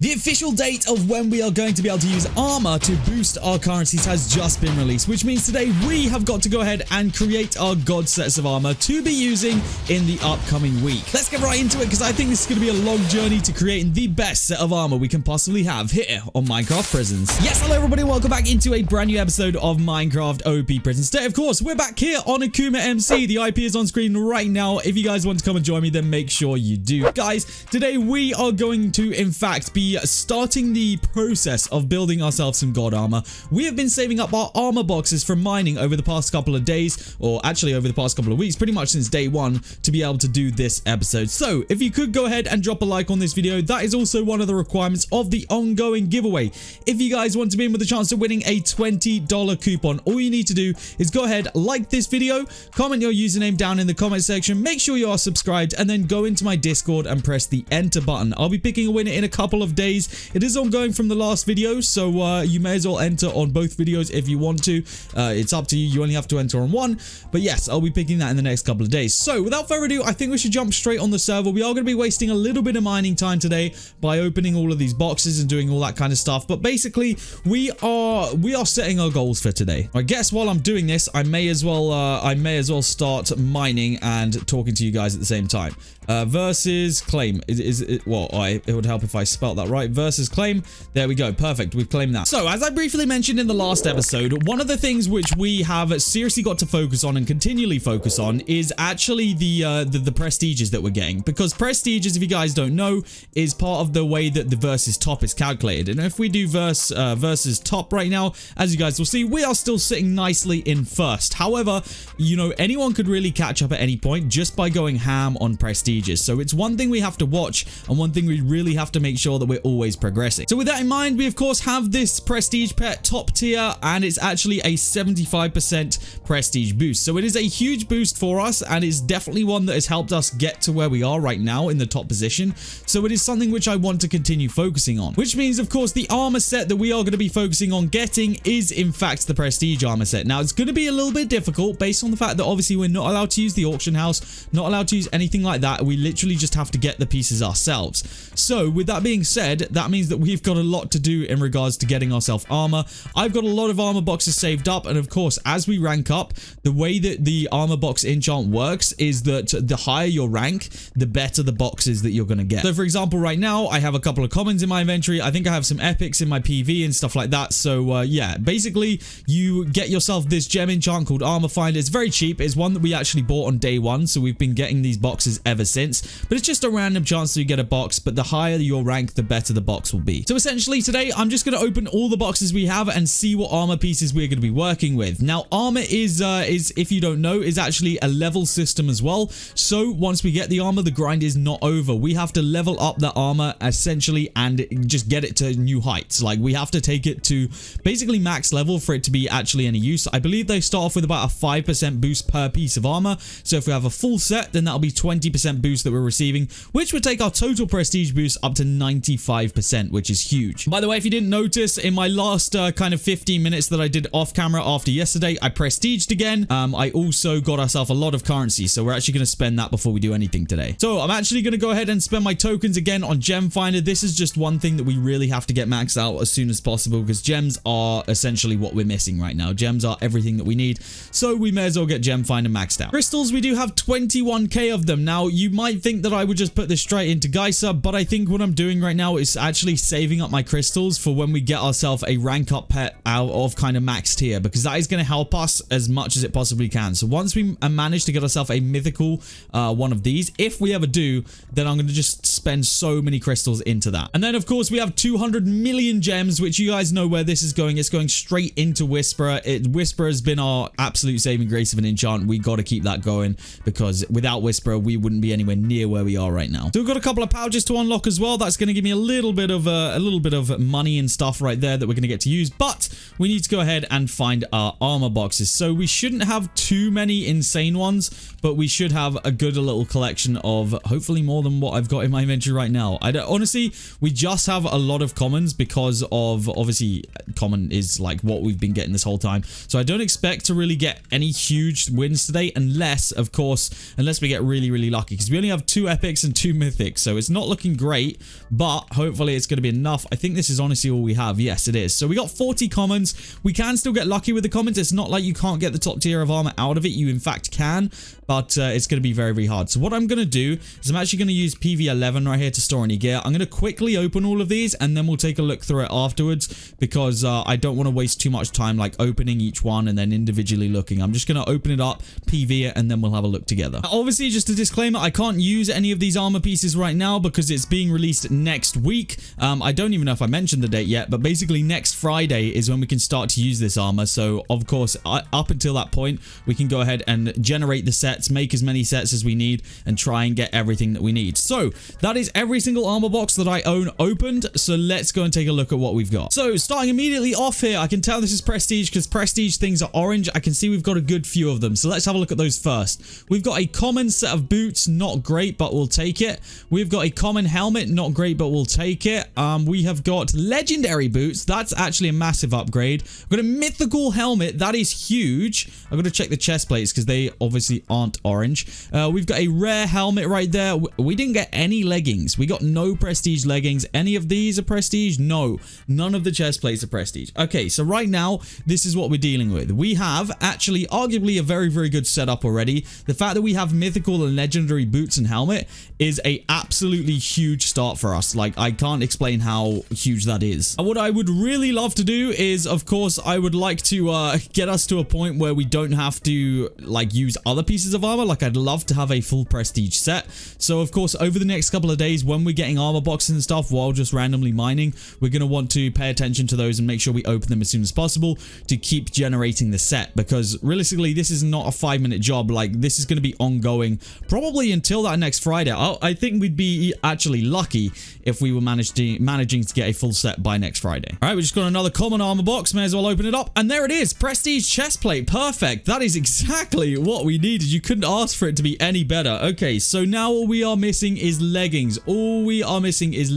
The official date of when we are going to be able to use armor to boost our currencies has just been released, which means today we have got to go ahead and create our god sets of armor to be using in the upcoming week. Let's get right into it because I think this is going to be a long journey to creating the best set of armor we can possibly have here on Minecraft Prisons. Yes, hello everybody, welcome back into a brand new episode of Minecraft OP Prisons. Today, of course, we're back here on AkumaMC. The IP is on screen right now. If you guys want to come and join me, then make sure you do. Guys, today we are going to, in fact, be starting the process of building ourselves some god armor. We have been saving up our armor boxes from mining over the past couple of days, or actually over the past couple of weeks, pretty much since day one, to be able to do this episode. So if you could go ahead and drop a like on this video, that is also one of the requirements of the ongoing giveaway. If you guys want to be in with a chance of winning a $20 coupon, all you need to do is go ahead, like this video, comment your username down in the comment section, make sure you are subscribed, and then go into my Discord and press the enter button. I'll be picking a winner in a couple of days. It is ongoing from the last video, so you may as well enter on both videos if you want to. It's up to you. You only have to enter on one, but yes, I'll be picking that in the next couple of days. So without further ado, I think we should jump straight on the server. We are going to be wasting a little bit of mining time today by opening all of these boxes and doing all that kind of stuff, but basically we are setting our goals for today. I guess while I'm doing this, I may as well start mining and talking to you guys at the same time. Versus claim it would help if I spelt that right. Versus claim. There we go. Perfect. We've claimed that. So as I briefly mentioned in the last episode, one of the things which we have seriously got to focus on and continually focus on is actually the prestiges that we're getting, because prestiges, if you guys don't know, is part of the way that the versus top is calculated. And if we do versus top right now, as you guys will see, we are still sitting nicely in first. However, you know, anyone could really catch up at any point just by going ham on prestige. So it's one thing we have to watch and one thing we really have to make sure that we're always progressing. So with that in mind, we of course have this prestige pet top tier, and it's actually a 75% prestige boost. So it is a huge boost for us, and it's definitely one that has helped us get to where we are right now in the top position. So it is something which I want to continue focusing on, which means of course the armor set that we are going to be focusing on getting is in fact the prestige armor set. Now it's going to be a little bit difficult based on the fact that obviously we're not allowed to use the auction house, not allowed to use anything like that. We literally just have to get the pieces ourselves. So with that being said, that means that we've got a lot to do in regards to getting ourselves armor. I've got a lot of armor boxes saved up, and of course as we rank up, the way that the armor box enchant works is that the higher your rank, the better the boxes that you're going to get. So for example, right now I have a couple of commons in my inventory. I think I have some epics in my PV and stuff like that. So yeah, basically you get yourself this gem enchant called Armor Finder. It's very cheap. It's one that we actually bought on day one, so we've been getting these boxes ever since, but it's just a random chance that you get a box, but the higher your rank, the better the box will be. So essentially today I'm just going to open all the boxes we have and see what armor pieces we're going to be working with. Now armor is if you don't know, is actually a level system as well. So once we get the armor, the grind is not over. We have to level up the armor essentially and just get it to new heights. Like we have to take it to basically max level for it to be actually any use. I believe they start off with about a 5% boost per piece of armor. So if we have a full set, then that'll be 20% boost that we're receiving, which would take our total prestige boost up to 95%, which is huge. By the way, if you didn't notice, in my last kind of 15 minutes that I did off camera after yesterday, I prestiged again. I also got ourselves a lot of currency, so we're actually going to spend that before we do anything today. So I'm actually going to go ahead and spend my tokens again on Gem Finder. This is just one thing that we really have to get maxed out as soon as possible, because gems are essentially what we're missing right now. Gems are everything that we need, so we may as well get Gem Finder maxed out. Crystals, we do have 21k of them. Now you might think that I would just put this straight into Geisha, but I think what I'm doing right now is actually saving up my crystals for when we get ourselves a rank up pet out of kind of maxed tier, because that is going to help us as much as it possibly can. So once we manage to get ourselves a mythical one of these, if we ever do, then I'm going to just spend so many crystals into that. And then of course we have 200 million gems, which you guys know where this is going. It's going straight into Whisperer. Whisperer has been our absolute saving grace of an enchant. We got to keep that going, because without Whisperer we wouldn't be anywhere near where we are right now. So we've got a couple of pouches to unlock as well. That's going to give me a little bit of money and stuff right there that we're going to get to use, but we need to go ahead and find our armor boxes. So we shouldn't have too many insane ones, but we should have a good little collection of hopefully more than what I've got in my inventory right now. Honestly, we just have a lot of commons because of, obviously, common is like what we've been getting this whole time. So I don't expect to really get any huge wins today, unless, of course, we get really, really lucky, because we only have 2 epics and 2 mythics. So it's not looking great, but Hopefully it's going to be enough. I think this is honestly all we have. Yes, it is. So we got 40 commons. We can still get lucky with the commons. It's not like you can't get the top tier of armor out of it. You in fact can, but it's going to be very, very hard. So what I'm going to do is I'm actually going to use PV11 right here to store any gear. I'm going to quickly open all of these and then we'll take a look through it afterwards because I don't want to waste too much time like opening each one and then individually looking. I'm just going to open it up, PV it, and then we'll have a look together. Obviously, just a disclaimer, I can't use any of these armor pieces right now because it's being released next week. I don't even know if I mentioned the date yet, but basically next Friday is when we can start to use this armor. So of course, up until that point, we can go ahead and generate the sets, make as many sets as we need, and try and get everything that we need. So that is every single armor box that I own opened. So let's go and take a look at what we've got. So starting immediately off here, I can tell this is prestige because prestige things are orange. I can see we've got a good few of them. So let's have a look at those first. We've got a common set of boots, not great, but we'll take it. We've got a common helmet, not great, but we'll take it. We have got legendary boots. That's actually a massive upgrade. We've got a mythical helmet. That is huge. I've got to check the chest plates because they obviously aren't orange. We've got a rare helmet right there. We didn't get any leggings. We got no prestige leggings. Any of these are prestige? No. None of the chest plates are prestige. Okay, so right now, this is what we're dealing with. We have actually arguably a very, very good setup already. The fact that we have mythical and legendary boots and helmet is a absolutely huge start for us. Like, I can't explain how huge that is. And what I would really love to do is, of course, I would like to get us to a point where we don't have to like use other pieces of armor. Like, I'd love to have a full prestige set. So of course, over the next couple of days when we're getting armor boxes and stuff while just randomly mining, we're going to want to pay attention to those and make sure we open them as soon as possible to keep generating the set, because realistically this is not a 5-minute job. Like, this is going to be ongoing probably until that next Friday. I think we'd be actually lucky if we were managing to get a full set by next Friday. All right, we just got another common armor box. May as well open it up, and there it is, prestige chest plate. Perfect. That is exactly what we needed. You couldn't ask for it to be any better. Okay, so now all we are missing is leggings. All we are missing is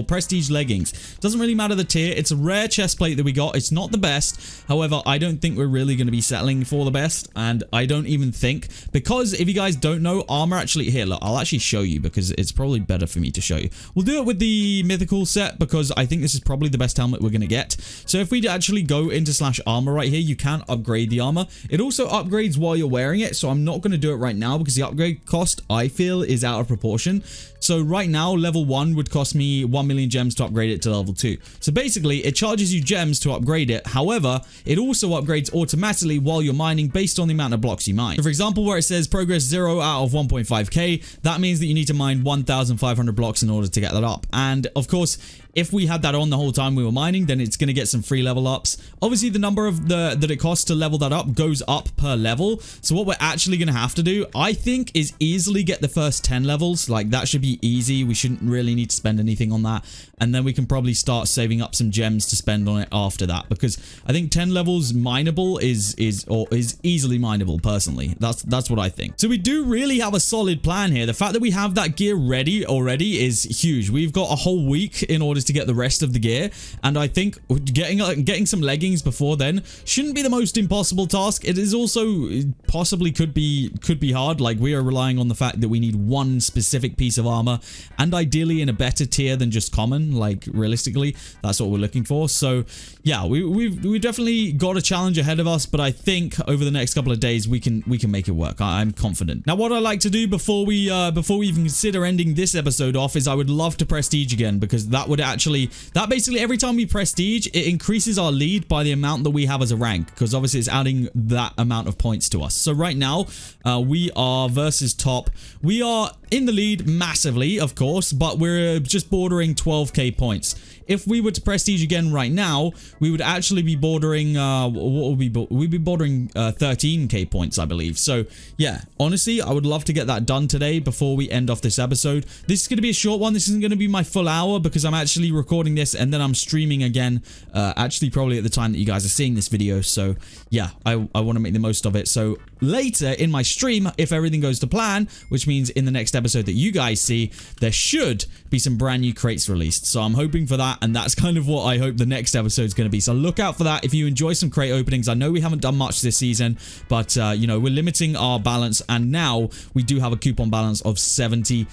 prestige leggings. Doesn't really matter the tier. It's a rare chest plate that we got. It's not the best. However, I don't think we're really going to be settling for the best, and I don't even think, because if you guys don't know, armor actually, here, look, I'll actually show you because it's probably better for me to show you. We'll do it with the mythical set because I think this is probably the best helmet we're going to get. So if we actually go into /armor right here, you can upgrade the armor. It also upgrades while you're wearing it, so I'm not going to do it right now because the upgrade cost, I feel, is out of proportion. So right now, level 1 would cost me 1 million gems to upgrade it to level 2. So basically, it charges you gems to upgrade it. However, it also upgrades automatically while you're mining based on the amount of blocks you mine. So for example, where it says progress 0 out of 1.5k, that means that you need to mine 1,500 blocks in order to get that up. And of course, if we had that on the whole time we were mining, then it's going to get some free level ups. Obviously, the number of that it costs to level that up goes up per level. So what we're actually going to have to do, I think, is easily get the first 10 levels. Like, that should be easy. We shouldn't really need to spend anything on that. And then we can probably start saving up some gems to spend on it after that, because I think 10 levels mineable is easily mineable personally. That's what I think. So we do really have a solid plan here. The fact that we have that gear ready already is huge. We've got a whole week in order to get the rest of the gear, and I think getting some leggings before then shouldn't be the most impossible task. It is also possibly could be hard. Like, we are relying on the fact that we need one specific piece of armor, and ideally in a better tier than just common. Like, realistically, that's what we're looking for. So yeah, we definitely got a challenge ahead of us, but I think over the next couple of days we can make it work. I'm confident. Now, what I like to do before we even consider ending this episode off is I would love to prestige again, because that basically every time we prestige, it increases our lead by the amount that we have as a rank, because obviously it's adding that amount of points to us. So right now, we are versus top. We are in the lead massively, of course, but we're just bordering 12k points. If we were to prestige again right now, we would actually be bordering, we'd be bordering 13k points, I believe. So yeah, honestly, I would love to get that done today before we end off this episode. This is going to be a short one. This isn't going to be my full hour because I'm actually recording this and then I'm streaming again, actually probably at the time that you guys are seeing this video. So yeah, I want to make the most of it. So later in my stream, if everything goes to plan, which means in the next episode that you guys see, there should be some brand new crates released. So I'm hoping for that. that, and that's kind of what I hope the next episode is going to be. So look out for that if you enjoy some crate openings. I know we haven't done much this season, but you know, we're limiting our balance, and now we do have a coupon balance of $70.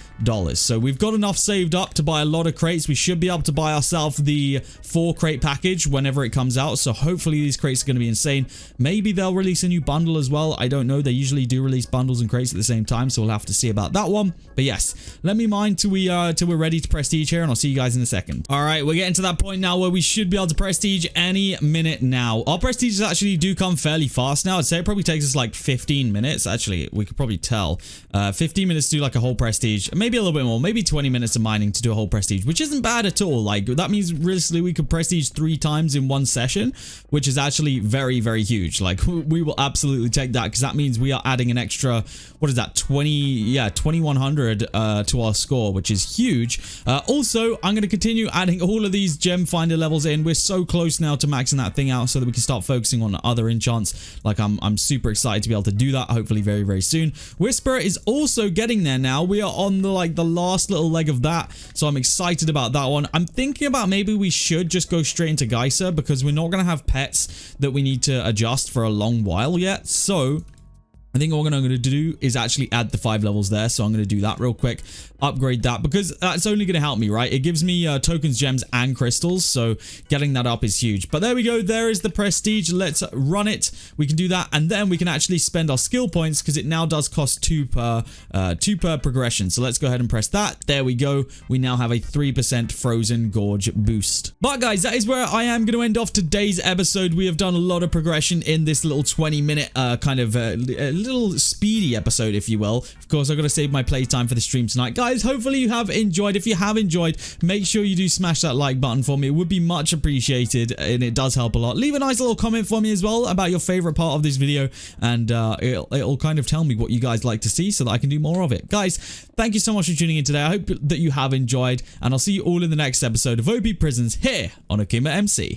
So we've got enough saved up to buy a lot of crates. We should be able to buy ourselves the 4 crate package whenever it comes out. So hopefully these crates are going to be insane. Maybe they'll release a new bundle as well. I don't know. They usually do release bundles and crates at the same time, so we'll have to see about that one. But yes, let me mine till we're ready to prestige here, and I'll see you guys in a second. All right, we're getting to that point now where we should be able to prestige any minute now. Our prestiges actually do come fairly fast now. I'd say it probably takes us like 15 minutes. Actually, we could probably tell. 15 minutes to do like a whole prestige, maybe a little bit more, maybe 20 minutes of mining to do a whole prestige, which isn't bad at all. Like, that means realistically we could prestige 3 times in one session, which is actually very, very huge. Like, we will absolutely take that, because that means we are adding an extra, what is that, 2100 to our score, which is huge. Also, I'm going to continue adding all of these gem finder levels in. We're so close now to maxing that thing out so that we can start focusing on other enchants. Like, I'm super excited to be able to do that, hopefully very, very soon. Whisper is also getting there now. We are on the last little leg of that, so I'm excited about that one. I'm thinking about maybe we should just go straight into Geyser, because we're not going to have pets that we need to adjust for a long while yet. So I think what I'm going to do is actually add the 5 levels there. So I'm going to do that real quick, upgrade that, because that's only going to help me, right? It gives me tokens, gems, and crystals. So getting that up is huge. But there we go. There is the prestige. Let's run it. We can do that. And then we can actually spend our skill points, because it now does cost 2 per progression. So let's go ahead and press that. There we go. We now have a 3% frozen gorge boost. But guys, that is where I am going to end off today's episode. We have done a lot of progression in this little 20-minute kind of little speedy episode, if you will. Of course, I've got to save my playtime for the stream tonight. Guys, hopefully you have enjoyed. If you have enjoyed, make sure you do smash that like button for me. It would be much appreciated, and it does help a lot. Leave a nice little comment for me as well about your favorite part of this video, and it'll kind of tell me what you guys like to see so that I can do more of it. Guys, thank you so much for tuning in today. I hope that you have enjoyed, and I'll see you all in the next episode of OP Prisons here on AkumaMC.